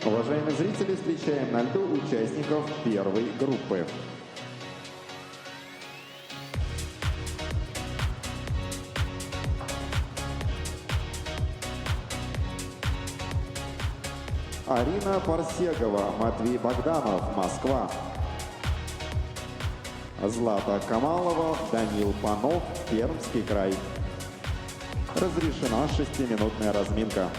Уважаемые зрители, встречаем на льду участников первой группы. Арина Парсегова, Матвей Богданов, Москва. Злата Камалова, Данил Панов, Пермский край. Разрешена 6-минутная разминка.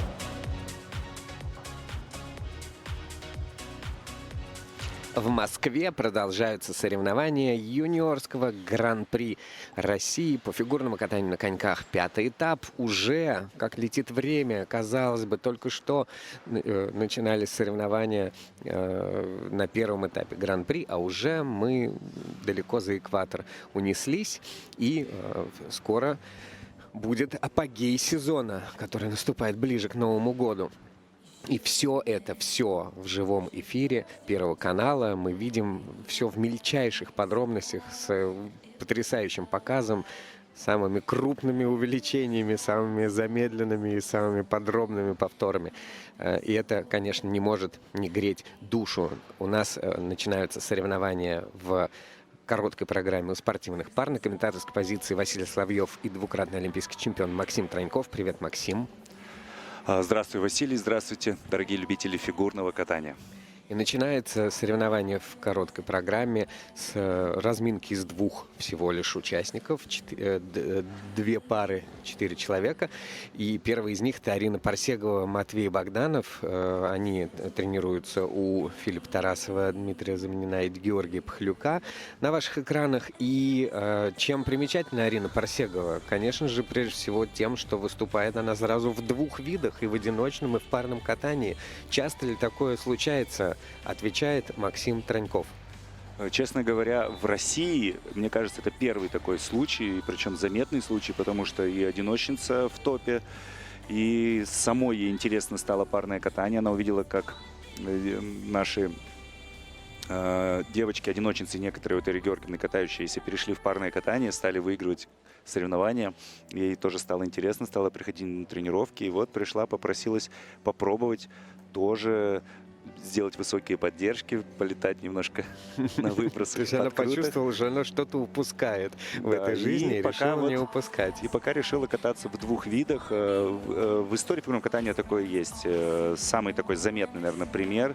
В Москве продолжаются соревнования юниорского Гран-при России по фигурному катанию на коньках. Пятый этап уже, как летит время, казалось бы, только что начинались соревнования на первом этапе Гран-при, а уже мы далеко за экватор унеслись, и скоро будет апогей сезона, который наступает ближе к Новому году. И все это, все в живом эфире Первого канала. Мы видим все в мельчайших подробностях с потрясающим показом, самыми крупными увеличениями, самыми замедленными и самыми подробными повторами. И это, конечно, не может не греть душу. У нас начинаются соревнования в короткой программе у спортивных пар. На комментаторской позиции Василий Соловьев и двукратный олимпийский чемпион Максим Троньков. Привет, Максим. Здравствуй, Василий. Здравствуйте, дорогие любители фигурного катания. И начинается соревнование в короткой программе с разминки из двух всего лишь участников. Две пары, 4 человека. И первый из них — это Арина Парсегова, Матвей Богданов. Они тренируются у Филиппа Тарасова, Дмитрия Замнина и Георгия Пахлюка на ваших экранах. И чем примечательна Арина Парсегова? Конечно же, прежде всего тем, что выступает она сразу в двух видах, и в одиночном, и в парном катании. Часто ли такое случается? Отвечает Максим Троньков. Честно говоря, в России, мне кажется, это первый такой случай, причем заметный случай, потому что и одиночница в топе, и самой ей интересно стало парное катание. Она увидела, как наши девочки-одиночницы, некоторые, вот Ирина Георгиевна, катающиеся, перешли в парное катание, стали выигрывать соревнования. Ей тоже стало интересно, стала приходить на тренировки, и вот пришла, попросилась попробовать тоже сделать высокие поддержки, полетать немножко на выбросах. То есть она почувствовала, что она что-то упускает в этой жизни и решила не упускать. И пока решила кататься в двух видах. В истории фигурного катания такое есть. Самый такой заметный, наверное, пример.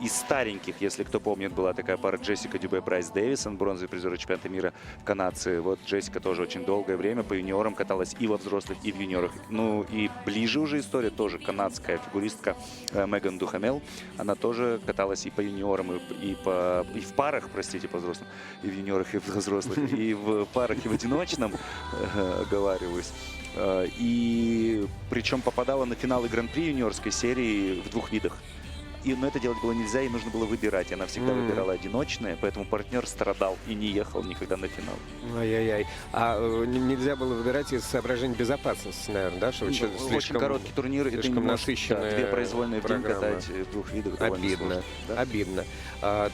Из стареньких, если кто помнит, была такая пара Джессика Дюбе, Брайс Дэвисон, бронзовый призер чемпионата мира канадцы. Вот Джессика тоже очень долгое время по юниорам каталась и во взрослых, и в юниорах. Ну и ближе уже история тоже канадская фигуристка Меган Духамел. Она тоже каталась и по юниорам, и в парах, простите, по взрослым, и в юниорах, и в взрослых, и в парах, и в одиночном, оговариваюсь. И причем попадала на финалы Гран-при юниорской серии в двух видах. Но это делать было нельзя, и нужно было выбирать. Она всегда выбирала одиночное, поэтому партнер страдал и не ехал никогда на финал. Ай-яй-яй. А нельзя было выбирать из соображений безопасности, наверное, да? Что очень короткий турнир, слишком насыщенная две произвольные в день катать в двух видах. Обидно, да? Обидно.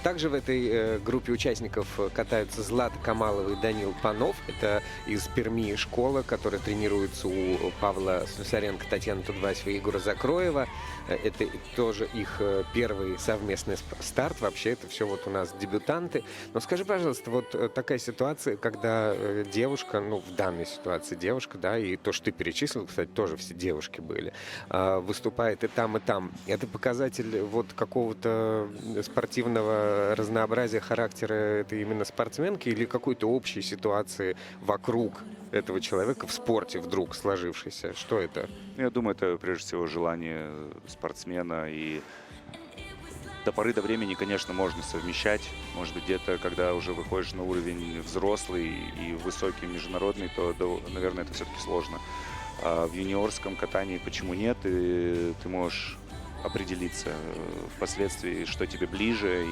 Также в этой группе участников катаются Злата Камалова и Данил Панов. Это из Перми школа, которая тренируется у Павла Слюсаренко, Татьяны Тудвасева и Егора Закроева. Это тоже их первый совместный старт. Вообще это все вот у нас дебютанты. Но скажи, пожалуйста, вот такая ситуация, когда девушка, ну в данной ситуации девушка, да, и то, что ты перечислил, кстати, тоже все девушки были, выступает и там, и там. Это показатель вот какого-то спортивного разнообразия характера этой именно спортсменки или какой-то общей ситуации вокруг этого человека в спорте вдруг сложившейся? Что это? Я думаю, это прежде всего желание спортсмена, и до поры до времени, конечно, можно совмещать. Может быть, где-то, когда уже выходишь на уровень взрослый и высокий международный, то, наверное, это все-таки сложно. А в юниорском катании почему нет? И ты можешь определиться впоследствии, что тебе ближе.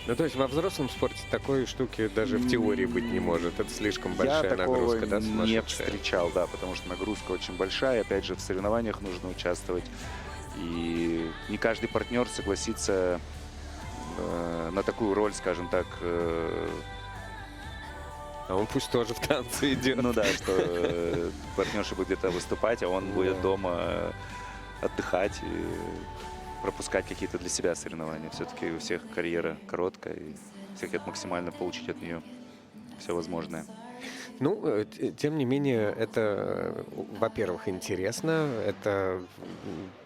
Ну, то есть во взрослом спорте такой штуки даже в теории быть не может. Это слишком большая нагрузка, да, сумасшедшая? Я такого не встречал, да, потому что нагрузка очень большая. Опять же, в соревнованиях нужно участвовать. И не каждый партнер согласится на такую роль, скажем так. А он пусть тоже в танце идет. Ну да, что партнерша будет где-то выступать, а он будет дома отдыхать и пропускать какие-то для себя соревнования. Все-таки у всех карьера короткая, и все хотят максимально получить от нее все возможное. Ну, тем не менее, это, во-первых, интересно, это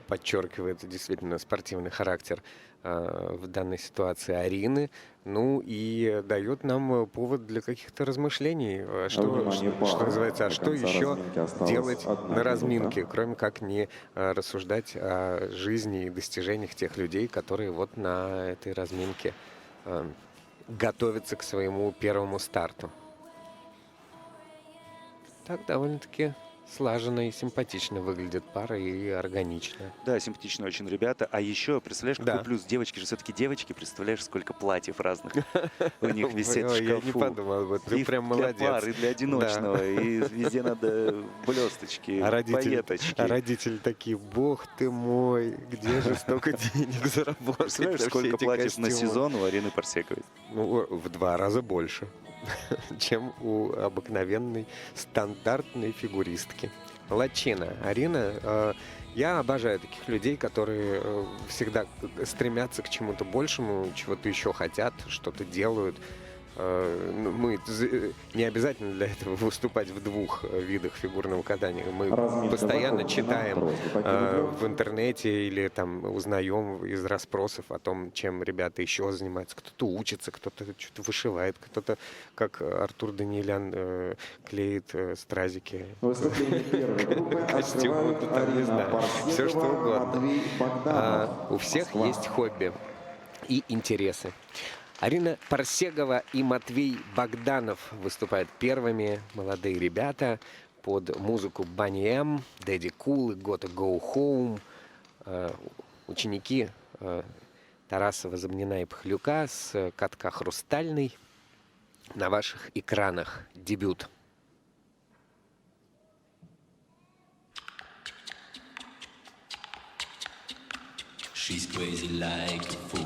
подчеркивает действительно спортивный характер в данной ситуации Арины, ну и дает нам повод для каких-то размышлений, Внимание, пара. что называется, а До что конца еще разминки осталось делать 1 на минута. разминке, кроме как не рассуждать о жизни и достижениях тех людей, которые вот на этой разминке готовятся к своему первому старту. Так довольно-таки слаженно и симпатично выглядит пара и органично. Да, симпатичные очень ребята. А еще, представляешь, какой Да. плюс? Девочки же все-таки девочки. Представляешь, сколько платьев разных у них висит в Ой, шкафу. я не подумал, вот ты И прям для молодец. пар, и для одиночного. И везде надо блесточки, А пайеточки. родители такие, бог ты мой, где же столько денег заработать? Представляешь, на все сколько эти платьев на костюмы? сезон у Арины Парсековой? Ну, в 2 раза больше, чем у обыкновенной стандартной фигуристки. Молодчина. Арина, я обожаю таких людей, которые всегда стремятся к чему-то большему, чего-то еще хотят, что-то делают. Мы не обязательно для этого выступать в 2 видах фигурного катания. Мы Разминка постоянно закончена. читаем Просьба покинуть в интернете или там узнаем из расспросов о том, чем ребята еще занимаются. Кто-то учится, кто-то что-то вышивает, кто-то, как Артур Даниэлян, клеит стразики. Выступление первой группы Костюмы, открывают там, не Арина знаю, все что Парсекова, угодно. Матвей Богданов. У всех Москва. есть хобби и интересы. Арина Парсегова и Матвей Богданов выступают первыми. Молодые ребята под музыку Bunny M, Daddy Cool и Gotta Go Home. Ученики Тарасова, Замнина и Пахлюка с катка «Хрустальный». На ваших экранах дебют. She's crazy like a fool.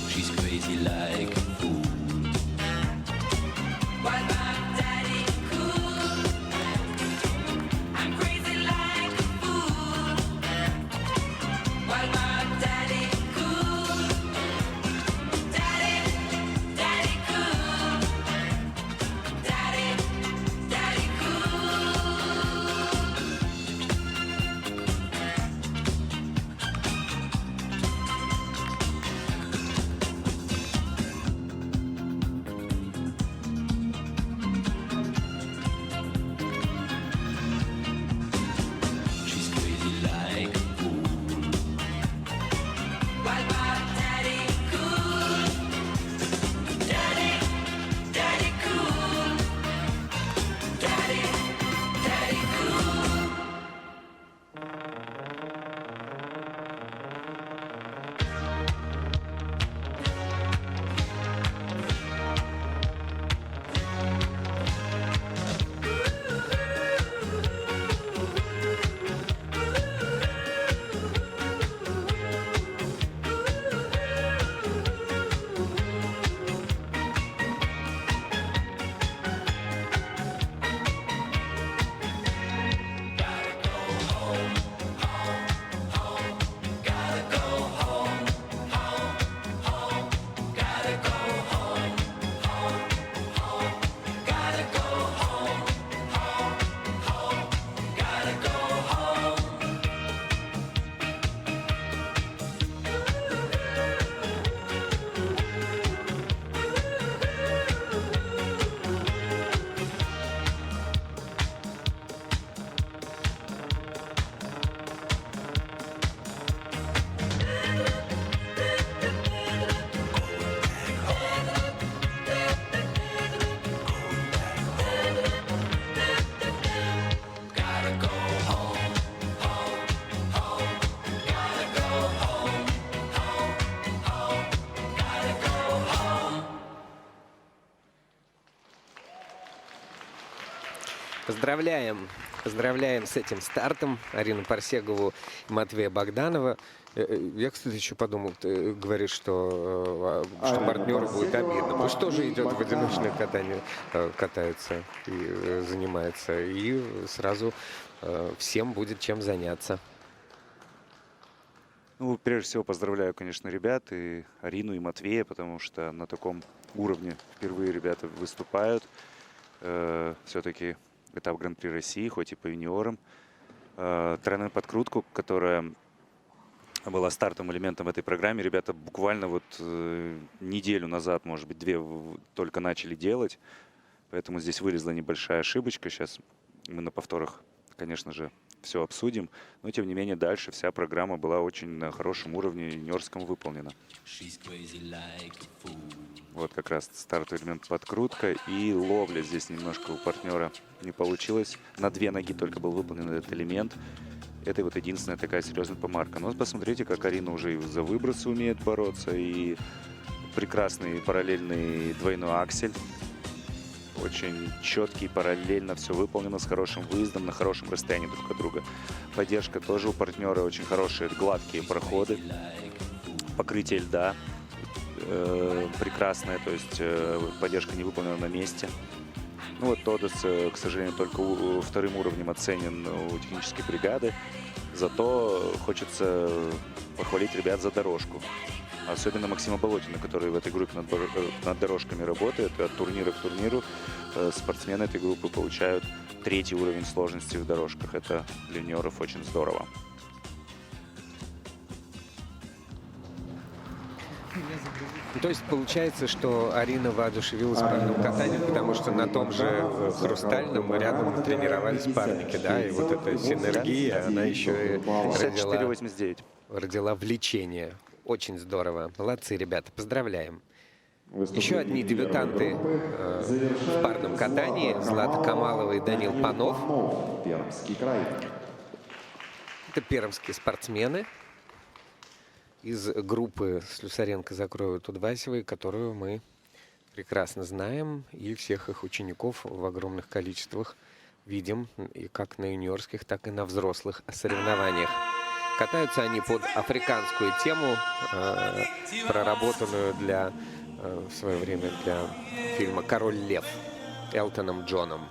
She's crazy like a fool. What about Поздравляем, поздравляем с этим стартом Арину Парсегову и Матвея Богданова. Я, кстати, еще подумал, ты говоришь, что партнеру будет обидно. Пусть тоже идет в одиночное катание, катается и занимается, и сразу всем будет чем заняться. Ну, прежде всего, поздравляю, конечно, ребят, и Арину, и Матвея, потому что на таком уровне впервые ребята выступают. Все-таки этап Гран-при России, хоть и по юниорам. Тройную подкрутку, которая была стартовым элементом в этой программе, ребята буквально вот неделю назад, может быть, 2 только начали делать. Поэтому здесь вылезла небольшая ошибочка. Сейчас мы на повторах, конечно же, все обсудим. Но, тем не менее, дальше вся программа была очень на хорошем уровне юниорском выполнена. She's crazy like a fool. Вот как раз стартовый элемент подкрутка. И ловля здесь немножко у партнера не получилось. На 2 ноги только был выполнен этот элемент. Это вот единственная такая серьезная помарка. Но посмотрите, как Арина уже и за выбросы умеет бороться. И прекрасный параллельный двойной аксель. Очень четкий, параллельно все выполнено, с хорошим выездом, на хорошем расстоянии друг от друга. Поддержка тоже у партнера, очень хорошие, гладкие проходы. Покрытие льда прекрасное, то есть поддержка не выполнена на месте. Ну вот Тодос, к сожалению, только вторым уровнем оценен у технической бригады. Зато хочется похвалить ребят за дорожку. Особенно Максима Болотина, который в этой группе над дорожками работает. И от турнира к турниру спортсмены этой группы получают 3-й уровень сложности в дорожках. Это для юниоров очень здорово. То есть получается, что Арина воодушевилась парным катанием, потому что на том же Хрустальном рядом тренировались парники, да, и вот эта синергия, она еще и 64-89. родила влечение. Очень здорово. Молодцы, ребята, поздравляем. Еще одни дебютанты в парном катании. Злата Камалова и Данил Панов. Пермский край. Это пермские спортсмены из группы Слюсаренко, Закроевой, Тудвасевой, которую мы прекрасно знаем, и всех их учеников в огромных количествах видим и как на юниорских, так и на взрослых соревнованиях. Катаются они под африканскую тему, проработанную в свое время для фильма «Король лев» Элтоном Джоном.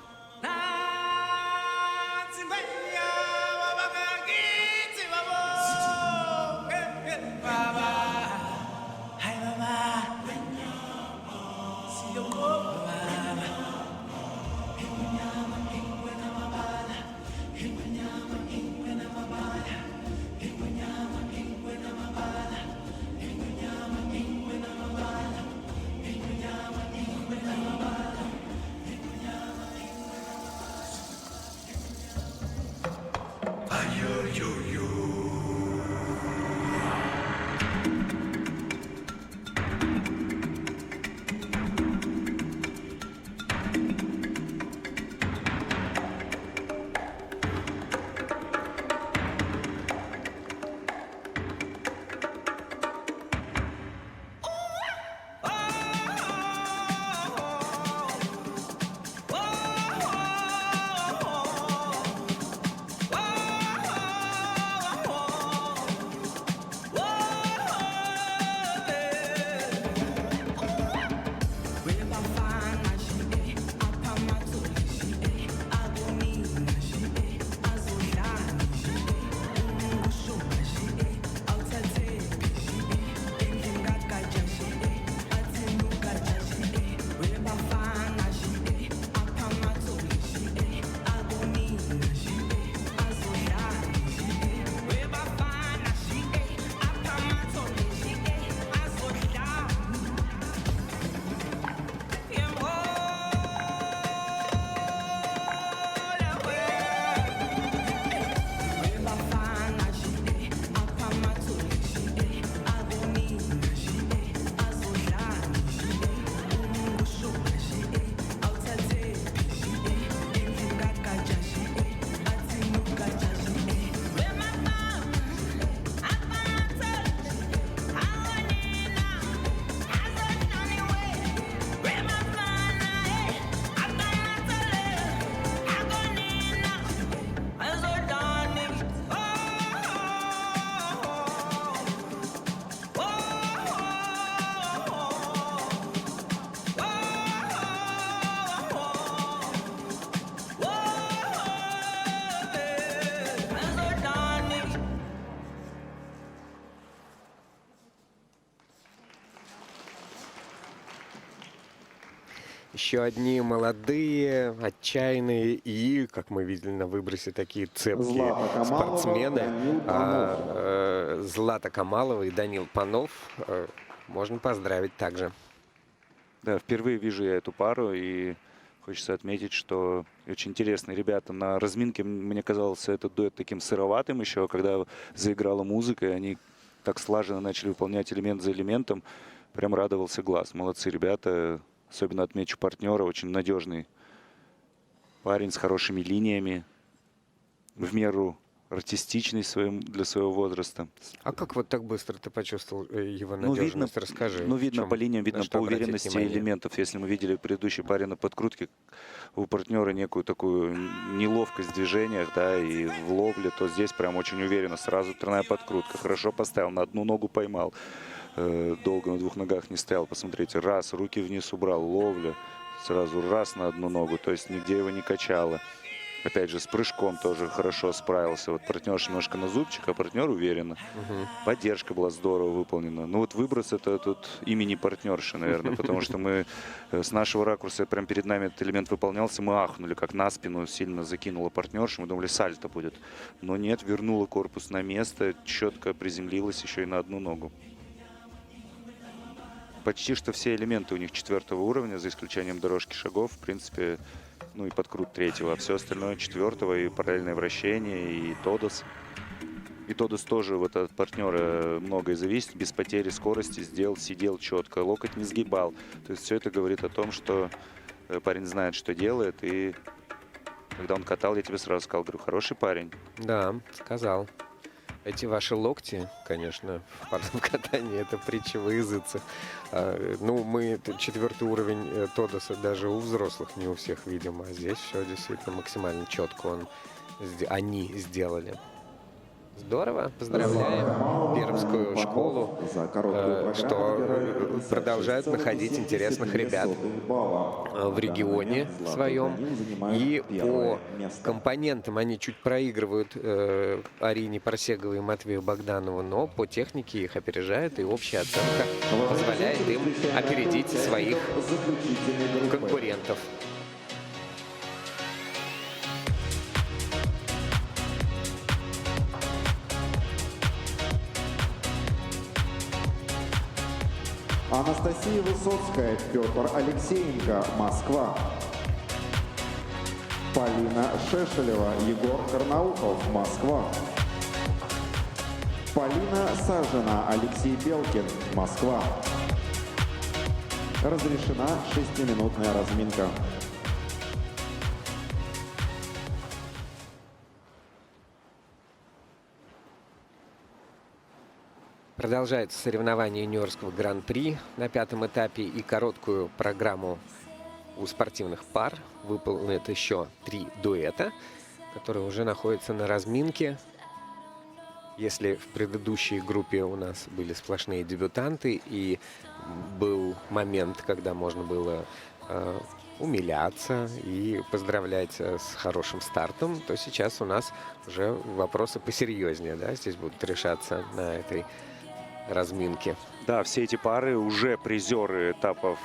Еще одни молодые, отчаянные и, как мы видели на выбросе, такие цепкие Злата Камалова, спортсмены. Данил Панов. Злата Камалова и Данил Панов можно поздравить также. Да, впервые вижу я эту пару, и хочется отметить, что очень интересные ребята. На разминке мне казалось этот дуэт таким сыроватым еще, когда заиграла музыка, и они так слаженно начали выполнять элемент за элементом. Прям радовался глаз. Молодцы ребята. Особенно отмечу партнера, очень надежный парень с хорошими линиями, в меру артистичный для своего возраста. А как вот так быстро ты почувствовал его Ну, видно, надежность? Расскажи. ну, в видно чем- по линиям, на видно что по обратить уверенности внимание? элементов. Если мы видели предыдущий парень на подкрутке, у партнера некую такую неловкость в движениях, да, и в ловле, то здесь прям очень уверенно. Сразу тройная подкрутка. Хорошо поставил, на одну ногу поймал. Долго на двух ногах не стоял. Посмотрите, раз, руки вниз убрал, ловля. Сразу раз на одну ногу, то есть нигде его не качало. Опять же, с прыжком тоже хорошо справился. Вот партнерша немножко на зубчик, а партнер уверенно. Поддержка была здорово выполнена. Ну вот выброс это тут имени партнерши, наверное, потому что мы с нашего ракурса, прям перед нами этот элемент выполнялся, мы ахнули, как на спину сильно закинула партнершу. Мы думали, сальто будет. Но нет, вернула корпус на место, четко приземлилась еще и на одну ногу. Почти что все элементы у них 4-го уровня, за исключением дорожки шагов, в принципе, ну и подкрут 3-го, а все остальное 4-го, и параллельное вращение, и тодос. И тодос тоже вот от партнера многое зависит, без потери скорости сделал, сидел четко, локоть не сгибал. То есть все это говорит о том, что парень знает, что делает, и когда он катал, я тебе сразу сказал, говорю, хороший парень. Да, сказал. Эти ваши локти, конечно, в парном катании это притча во языцах. Ну, мы 4-й уровень Тодоса даже у взрослых не у всех видим, а здесь все действительно максимально четко они сделали. Здорово, поздравляем Пермскую школу, За короткую что программу продолжают находить интересных ребят в регионе своем. И по компонентам они чуть проигрывают Арине Парсеговой и Матвею Богданову, но по технике их опережают, и общая оценка позволяет им опередить своих конкурентов. Анастасия Высоцкая, Петр Алексеенко, Москва. Полина Шешелева, Егор Карнаухов, Москва. Полина Сажина, Алексей Белкин, Москва. Разрешена 6-минутная разминка. Продолжается соревнование юниорского гран-при на 5-м этапе, и короткую программу у спортивных пар выполнят еще 3 дуэта, которые уже находятся на разминке. Если в предыдущей группе у нас были сплошные дебютанты и был момент, когда можно было умиляться и поздравлять с хорошим стартом, то сейчас у нас уже вопросы посерьезнее, да, здесь будут решаться на этой разминки. Да, все эти пары уже призеры этапов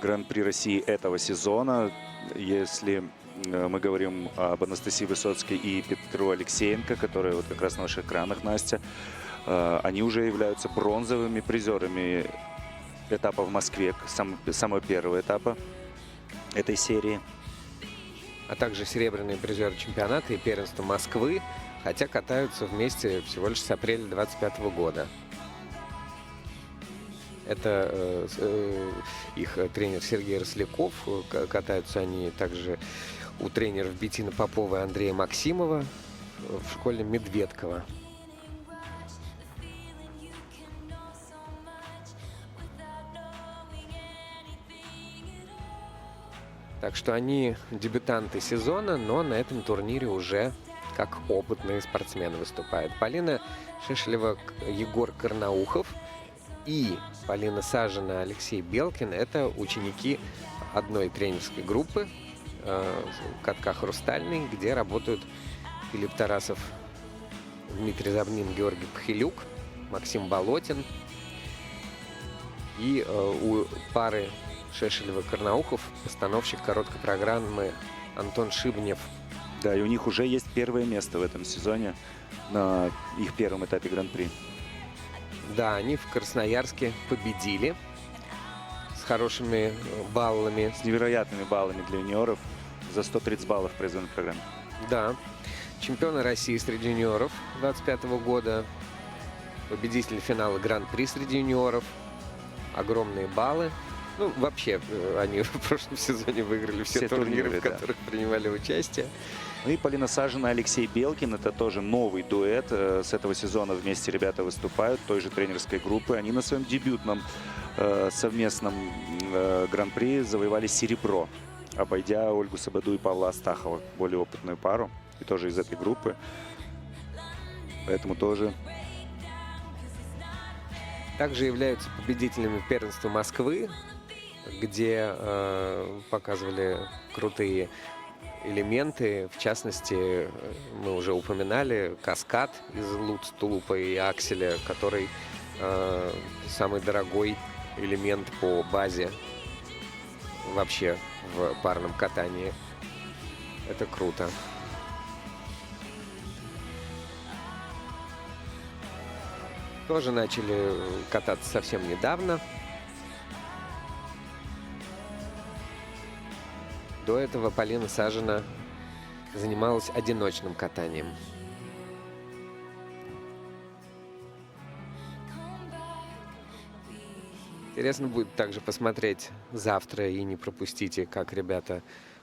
Гран-при России этого сезона. Если мы говорим об Анастасии Высоцкой и Петру Алексеенко, которые вот как раз на ваших экранах, Настя, они уже являются бронзовыми призерами этапа в Москве, самого первого этапа этой серии. А также серебряные призеры чемпионата и первенства Москвы, хотя катаются вместе всего лишь с апреля 2025 года. Это их тренер Сергей Росляков. Катаются они также у тренеров Беттины Поповой и Андрея Максимова в школе Медведкова. Так что они дебютанты сезона, но на этом турнире уже как опытные спортсмены выступают. Полина Шешелева, Егор Карнаухов и Полина Сажина, Алексей Белкин — это ученики одной тренерской группы «Катка Хрустальный», где работают Филипп Тарасов, Дмитрий Забнин, Георгий Пхилюк, Максим Болотин. И у пары Шешелев и Карнаухов, постановщик короткой программы Антон Шибнев. Да, и у них уже есть первое место в этом сезоне на их первом этапе Гран-при. Да, они в Красноярске победили с хорошими баллами. С невероятными баллами для юниоров. За 130 баллов производной программе. Да. Чемпионы России среди юниоров 25 года. Победители финала Гран-при среди юниоров. Огромные баллы. Ну, вообще, они в прошлом сезоне выиграли все турниры, в да. которых принимали участие. Ну и Полина Сажина, Алексей Белкин. Это тоже новый дуэт. С этого сезона вместе ребята выступают, той же тренерской группы. Они на своем дебютном совместном Гран-при завоевали серебро, обойдя Ольгу Сабаду и Павла Астахова, более опытную пару. И тоже из этой группы. Поэтому тоже... Также являются победителями первенства Москвы, где показывали крутые элементы. В частности, мы уже упоминали каскад из Луц, Тулупа и Акселя, который самый дорогой элемент по базе вообще в парном катании. Это круто. Тоже начали кататься совсем недавно. До этого Полина Сажина занималась одиночным катанием. Интересно будет также посмотреть завтра, и не пропустите, как ребята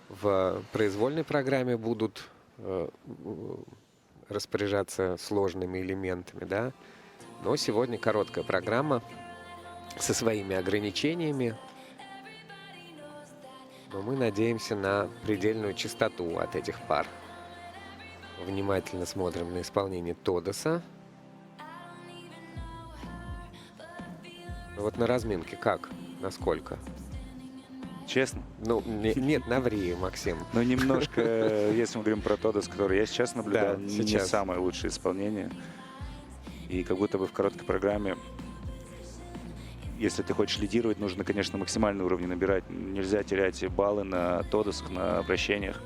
в произвольной программе будут распоряжаться сложными элементами, да. Но сегодня короткая программа со своими ограничениями. Но мы надеемся на предельную чистоту от этих пар. Внимательно смотрим на исполнение Тодоса. Вот на разминке как? Насколько? Честно? Ну, нет, наври, Максим. Ну, немножко, если мы говорим про Тодос, который я сейчас наблюдал, Да, не сейчас. самое лучшее исполнение. И как будто бы в короткой программе, если ты хочешь лидировать, нужно, конечно, максимальный уровень набирать. Нельзя терять баллы на Тодосах, на обращениях.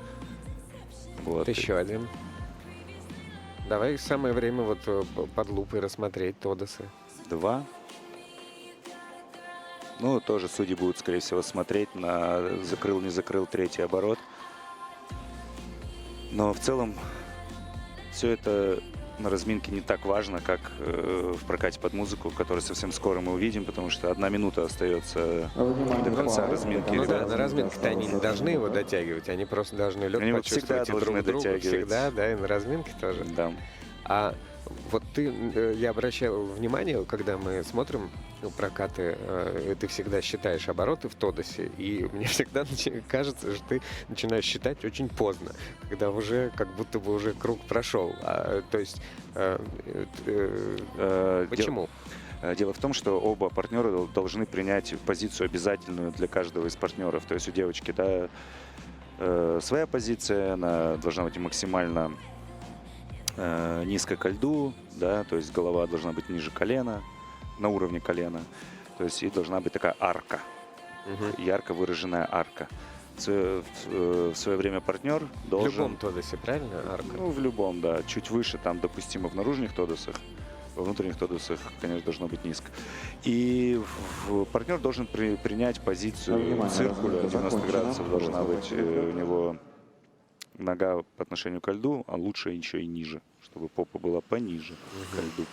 Вот. Вот еще один. Давай самое время вот под лупой рассмотреть Тодосы. 2. Ну, тоже судьи будут, скорее всего, смотреть на закрыл, не закрыл третий оборот. Но в целом все это на разминке не так важно, как в прокате под музыку, который совсем скоро мы увидим, потому что 1 минута остается до конца разминки. Ну да, ребят. на разминке-то они не должны его дотягивать, они просто должны лед Они вот почувствовать всегда и друг должны друга. дотягивать. Всегда, да, и на разминке тоже. Да. А вот я обращал внимание, когда мы смотрим прокаты, ты всегда считаешь обороты в Тодосе, и мне всегда кажется, что ты начинаешь считать очень поздно, когда уже как будто бы уже круг прошел. То есть почему? Дело в том, что оба партнера должны принять позицию обязательную для каждого из партнеров. То есть у девочки, да, своя позиция, она должна быть максимально низко ко льду, да, то есть голова должна быть ниже колена, на уровне колена. То есть и должна быть такая арка, ярко выраженная арка. В свое время партнер должен... В любом Тодосе, правильно, арка? Ну, в любом, да. Чуть выше, там, допустимо, в наружных Тодосах. Во внутренних Тодосах, конечно, должно быть низко. И партнер должен принять позицию циркуля, 90 градусов должна быть у него нога по отношению ко льду, а лучше еще и ниже, чтобы попа была пониже ко льду.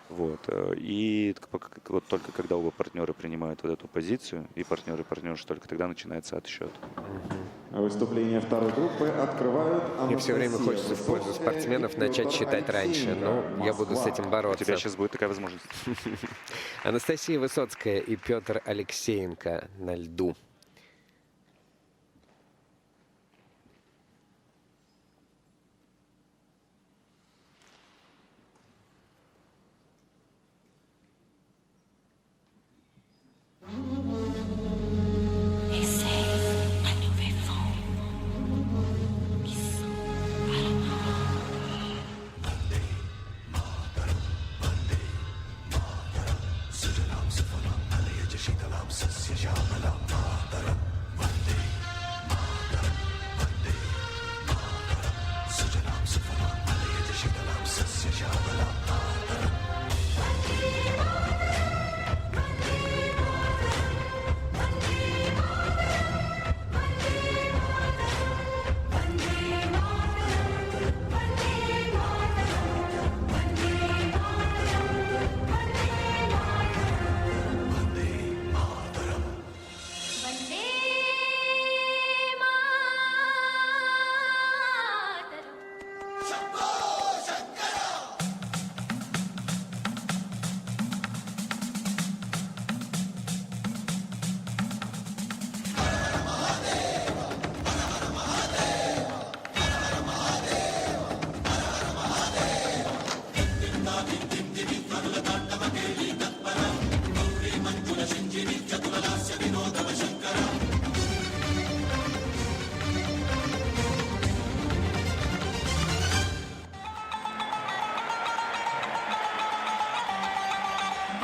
Вот. И вот только когда оба партнера принимают вот эту позицию, и партнеры только тогда начинается отсчет. Выступление второй группы открывают Мне все время хочется в пользу спортсменов начать считать раньше, но я буду с этим У бороться. тебя сейчас будет такая возможность. Анастасия Высоцкая и Петр Алексеенко на льду.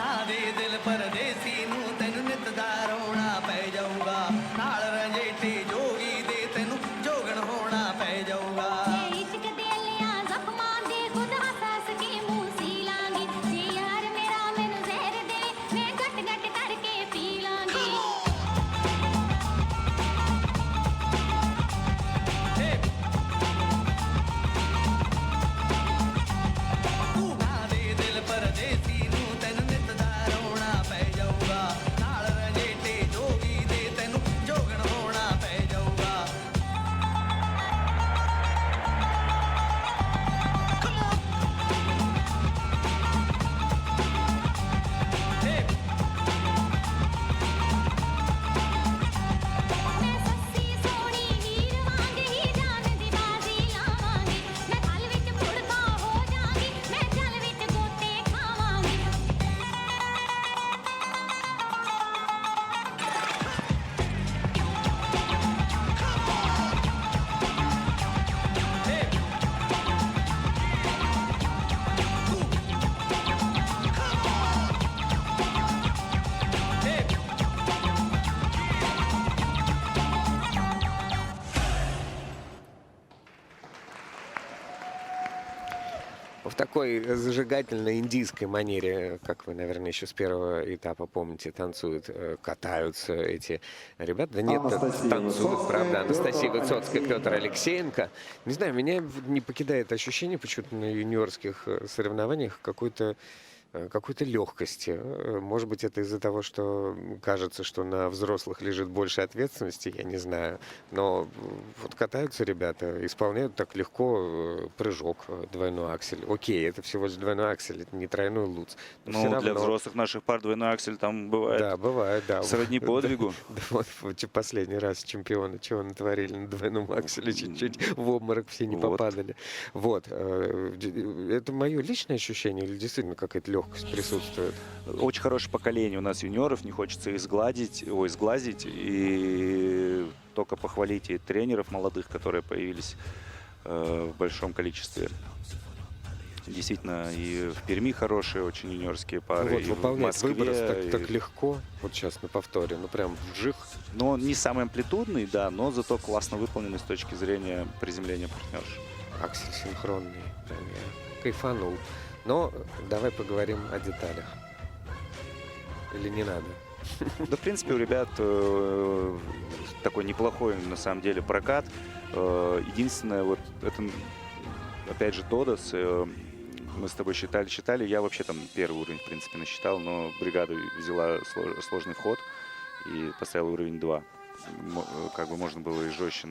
ਆਦੇ ਦਿਲ ਪਰਦੇਸੀ ਨੂੰ ਤੈਨੂੰ ਨਿਤ ਦਾ ਰੋਣਾ ਪੈ ਜਾਊਗਾ ਨਾਲ ਰੰਜੇਠੀ ਜੋਗੀ ਦੇ ਤੈਨੂੰ ਜੋਗਣ ਹੋਣਾ ਪੈ ਜਾਊਗਾ इश्क दे लिया जख्मां दे खुद हंस के मुंह सी लांगी जे यार मेरा मैनू जहर दे मैं घट घट करके पी लांगी ਆਦੇ ਦਿਲ ਪਰਦੇਸੀ ਨੂੰ ਤੈਨੂੰ ਨਿਤ ਦਾ ਰੋਣਾ ਪੈ ਜਾਊਗਾ ਨਾਲ ਰੰਜੇਠੀ ਜੋਗੀ ਦੇ ਤੈਨੂੰ ਜੋਗਣ ਹੋਣਾ ਪੈ ਜਾਊਗਾ मैं सस्सी सोनी हीर वांग ही जान दी बाजी लावांगी मैं खल विच फुड़का हो जांगी मैं जल विच गोते खावांगी В такой зажигательной индийской манере, как вы, наверное, еще с первого этапа помните, танцуют, катаются эти ребята. Да нет, Анастасия танцуют, Высоцкая, правда, Петр Анастасия Высоцкая, Алексеенко. Петр Алексеенко. Не знаю, меня не покидает ощущение почему-то на юниорских соревнованиях какой-то легкости. Может быть, это из-за того, что кажется, что на взрослых лежит больше ответственности, я не знаю. Но вот катаются ребята, исполняют так легко прыжок, двойной аксель. Окей, это всего лишь двойной аксель, это не тройной луц. Но всё Ну, для равно- взрослых наших пар двойной аксель там бывает Да, бывает, да. сродни подвигу. Да, вот последний раз чемпионы чего натворили на двойном акселе, чуть-чуть в обморок все не Вот. попадали. Вот. Это мое личное ощущение или действительно какая-то легкость присутствует? Очень хорошее поколение у нас юниоров, не хочется их сглазить. И только похвалить и тренеров молодых, которые появились в большом количестве. Действительно, и в Перми хорошие очень юниорские пары, Вот и в выполнять Москве. выброс так и- легко, вот сейчас на повторе, ну прям вжих. Но он не самый амплитудный, да, но зато классно выполненный с точки зрения приземления партнерши. Аксель синхронный, прям я кайфанул. Но давай поговорим о деталях. Или не надо? Да, в принципе, у ребят такой неплохой, на самом деле, прокат. Единственное, вот это, опять же, Тодос. Мы с тобой считали. Я вообще там первый уровень, в принципе, насчитал, но бригада взяла сложный вход и поставила уровень 2. Как бы можно было и жестче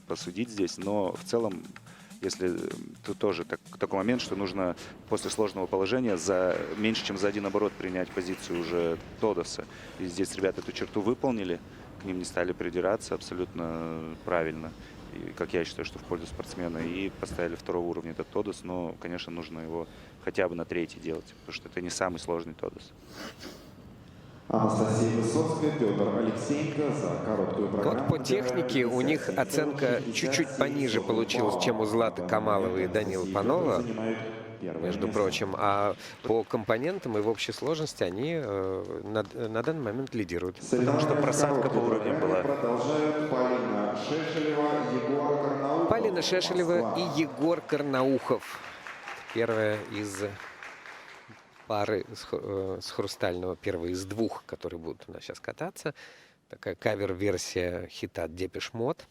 посудить здесь, но в целом, если то тоже такой момент, что нужно после сложного положения меньше, чем за один оборот принять позицию уже Тодоса. И здесь ребята эту черту выполнили, к ним не стали придираться абсолютно правильно. И, как я считаю, что в пользу спортсмена. И поставили второго уровня этот Тодос, но, конечно, нужно его хотя бы на третий делать, потому что это не самый сложный Тодос. Анастасия Высоцкая, Петр Алексеенко за короткую программу. Вот по технике у них оценка чуть-чуть пониже получилась, чем у Златы Камаловой и Данила Панова. первое между место. прочим. А по компонентам и в общей сложности они на данный момент лидируют. Потому что просадка по уровням была. Продолжают Полина Шешелева, Егор Карнаухов. Полина Шешелева Москва. и Егор Карнаухов. Первая из пары с Хрустального, первая из двух, которые будут у нас сейчас кататься. Такая кавер-версия хита Депеш Мод.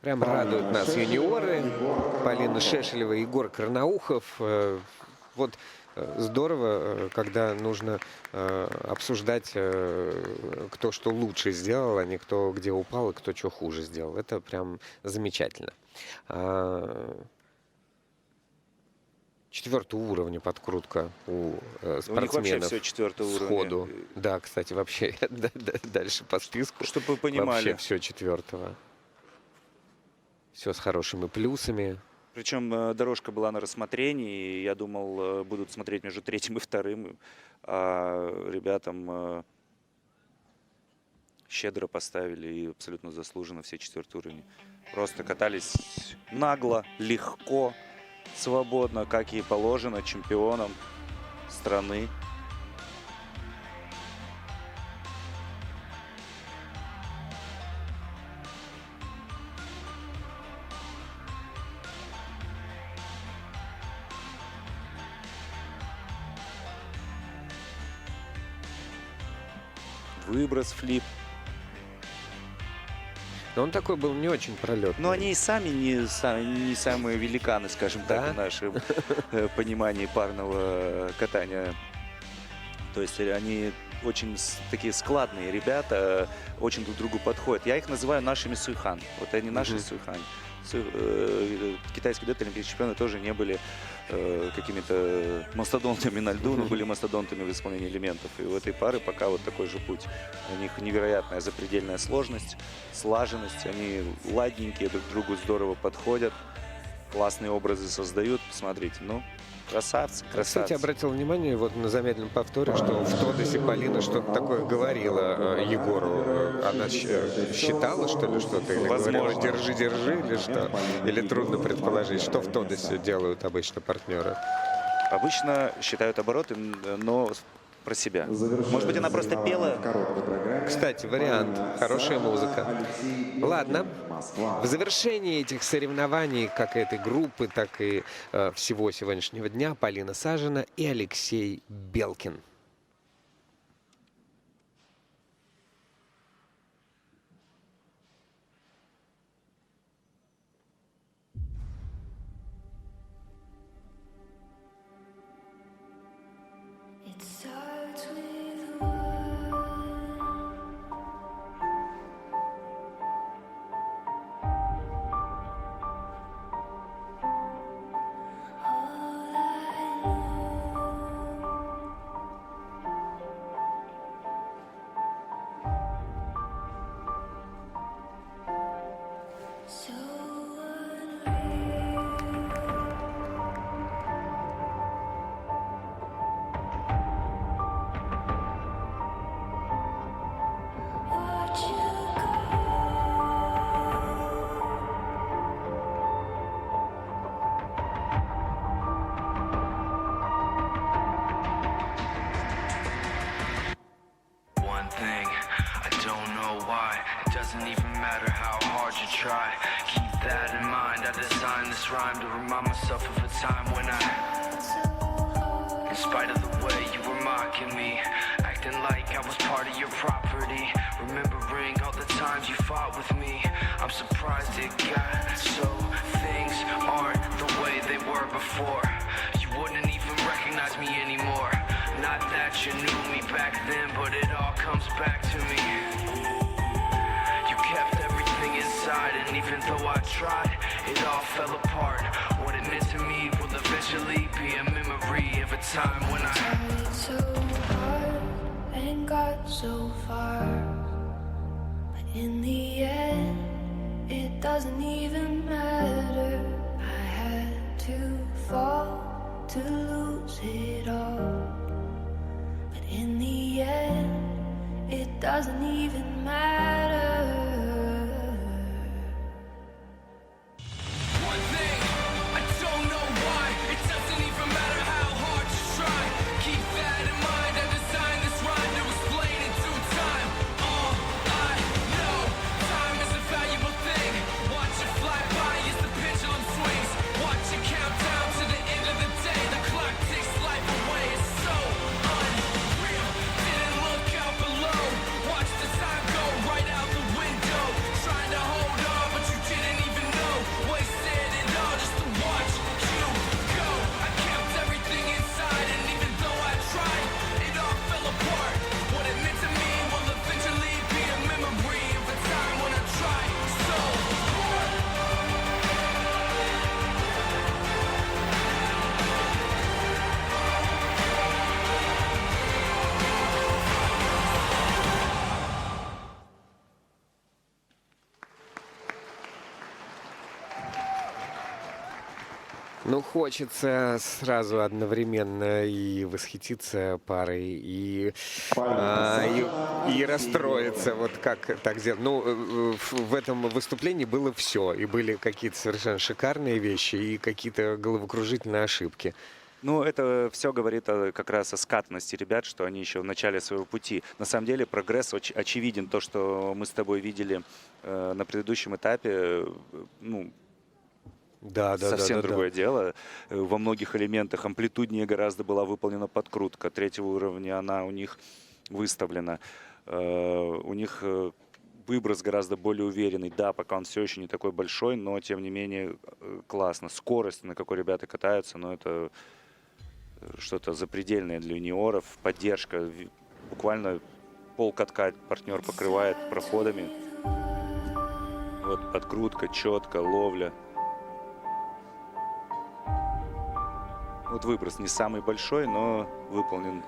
Прям радуют нас юниоры. Полина Шешелева и Егор Карнаухов. Вот здорово, когда нужно обсуждать, кто что лучше сделал, а не кто где упал и кто что хуже сделал. Это прям замечательно. Четвертого уровня подкрутка у спортсменов. У них вообще все четвертого сходу. уровня. Да, кстати, вообще дальше по списку. Чтобы вы понимали. Вообще все четвертого. Все с хорошими плюсами. Причем дорожка была на рассмотрении, и я думал, будут смотреть между третьим и вторым, а ребятам щедро поставили и абсолютно заслуженно все четвертый уровень. Просто катались нагло, легко, свободно, как и положено чемпионам страны. Выброс, флип. Но он такой был не очень пролетный. Но они и сами не самые великаны, скажем так, Да? в нашем понимании парного катания. То есть они очень такие складные ребята, очень друг другу подходят. Я их называю нашими Суйхан. Вот они наши Суйхан. китайские дуэты олимпийские чемпионы тоже не были какими-то мастодонтами на льду, но были мастодонтами в исполнении элементов. И у этой пары пока вот такой же путь. У них невероятная запредельная сложность, слаженность, они ладненькие, друг к другу здорово подходят, классные образы создают. Посмотрите, ну, красавцы, красавцы. Кстати, обратил внимание вот на замедленном повторе, что в Тодосе Полина что-то такое говорила Егору. Она считала, что ли, что-то? Или говорила, Возможно. держи, держи, или что? Или трудно предположить, что в Тодосе делают обычно партнеры? Обычно считают обороты, но про себя. Может быть, она просто пела? Кстати, вариант. Хорошая музыка. Ладно. В завершении этих соревнований, как и этой группы, так и всего сегодняшнего дня, Полина Сажина и Алексей Белкин. It starts with one. All I know. So unreal. Watch you One thing, I don't know why. It doesn't even matter how hard you try. Keep that in mind. I designed this rhyme to remind myself of a time when in spite of the way you were mocking me, acting like I was part of your property, remembering all the times you fought with me, I'm surprised it got so things aren't the way they were before. You wouldn't even recognize me anymore. Not that you knew me back then, but it all comes back to me. You kept everything inside, and even though I tried, it all fell apart. What it meant to me will eventually be a memory of a time when I tried so hard and got so far, but in the end, it doesn't even matter. I had to fall to lose it all, but in the end, it doesn't even matter. One thing, I don't know why. It doesn't even matter how hard you try. Keep that in mind. I designed this rhyme to explain in due time. All I know, time is a valuable thing. Watch it fly by as the pendulum swings. Watch it count down to the end of the day. The clock takes life away. It's so unreal. Didn't look out below. Watch the time go right out the window. Trying to hold on, but you didn't even know. Wasted it all just to watch you go. I kept everything inside, and even though I tried, it all fell apart. What it meant to me will eventually be a memory of a time when I tried so hard. Ну, хочется сразу одновременно и восхититься парой, и расстроиться, вот как так сделать. Ну, в этом выступлении было все, и были какие-то совершенно шикарные вещи, и какие-то головокружительные ошибки. Ну, это все говорит как раз о скатности ребят, что они еще в начале своего пути. На самом деле прогресс очевиден. То, что мы с тобой видели на предыдущем этапе, ну, совсем другое дело. Во многих элементах амплитуднее гораздо была выполнена подкрутка. Третьего уровня она у них выставлена. У них выброс гораздо более уверенный. Да, пока он все еще не такой большой, но тем не менее классно. Скорость, на какой ребята катаются, но это что-то запредельное для юниоров. Поддержка. Буквально полкатка партнер покрывает проходами. Вот подкрутка, четко, ловля. Вот выброс не самый большой, но выполнен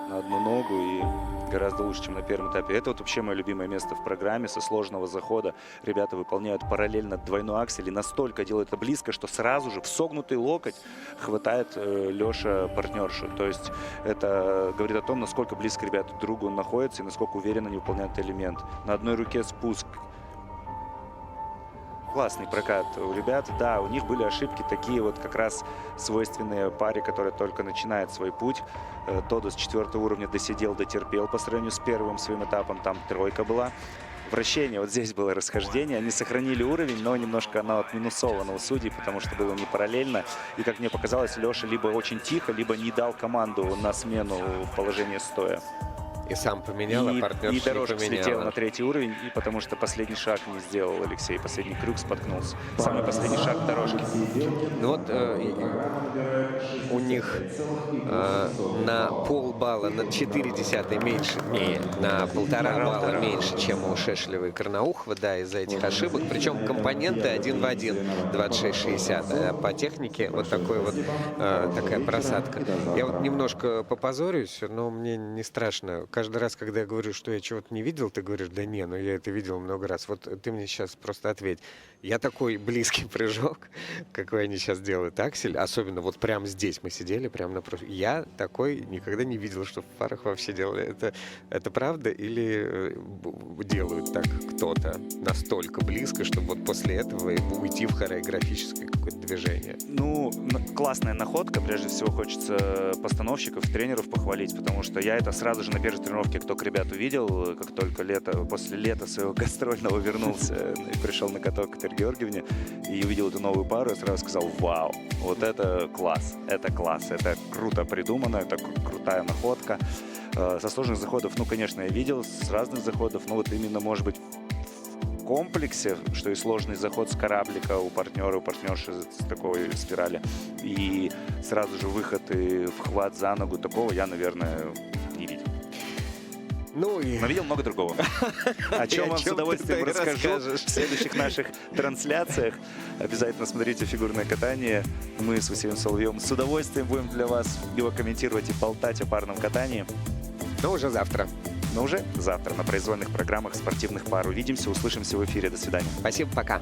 на одну ногу и гораздо лучше, чем на первом этапе. Это вот вообще мое любимое место в программе. Со сложного захода ребята выполняют параллельно двойной аксель и настолько делают это близко, что сразу же в согнутый локоть хватает Леша партнершу. То есть это говорит о том, насколько близко ребята друг к другу находятся и насколько уверенно они выполняют элемент. На одной руке спуск. Классный прокат у ребят. Да, у них были ошибки такие вот как раз свойственные паре, которая только начинает свой путь. Тодос 4-го уровня досидел, дотерпел по сравнению с первым своим этапом. Там тройка была. Вращение, вот здесь было расхождение. Они сохранили уровень, но немножко оно отминусовано у судей, потому что было не параллельно. И, как мне показалось, Леша либо очень тихо, либо не дал команду на смену в положении стоя. И сам поменял, а партнерша И дорожка не поменяла. слетела на 3-й уровень, и потому что последний шаг не сделал Алексей. Последний крюк споткнулся. Самый последний шаг дорожки. Ну вот у них на полбалла, на 0,4 меньше, не, на 1,5 балла меньше, чем у Шешлева и Карнаухова, да, из-за этих ошибок. Причем компоненты один в один, 26-60. А по технике вот такой вот такая просадка. Я вот немножко попозорюсь, но мне не страшно. Каждый раз, когда я говорю, что я чего-то не видел, ты говоришь, да не, ну я это видел много раз. Вот ты мне сейчас просто ответь. Я такой близкий прыжок, какой они сейчас делают, аксель, особенно вот прямо здесь мы сидели, прямо напротив. Я такой никогда не видел, что в парах вообще делали. Это правда или делают так кто-то настолько близко, чтобы вот после этого уйти в хореографическое какое-то движение? Ну, Классная находка. Прежде всего хочется постановщиков, тренеров похвалить, потому что я это сразу же на первой тренировке, кто к ребят увидел, как только после лета своего гастрольного вернулся и пришел на каток к Таре Георгиевне и увидел эту новую пару, я сразу сказал: вау, вот это класс, это круто придумано, это крутая находка. Со сложных заходов, ну, конечно, я видел, с разных заходов, но вот именно, может быть, в комплексе, что и сложный заход с кораблика у партнера, у партнерши с такой спирали, и сразу же выход и вхват за ногу, такого я, наверное, не видел. Ну и... Но видел много другого. О чем вам с удовольствием расскажу в следующих наших трансляциях. Обязательно смотрите фигурное катание. Мы с Василием Соловьевым с удовольствием будем для вас его комментировать и болтать о парном катании. Но уже завтра. На произвольных программах спортивных пар. Увидимся, услышимся в эфире. До свидания. Спасибо, пока.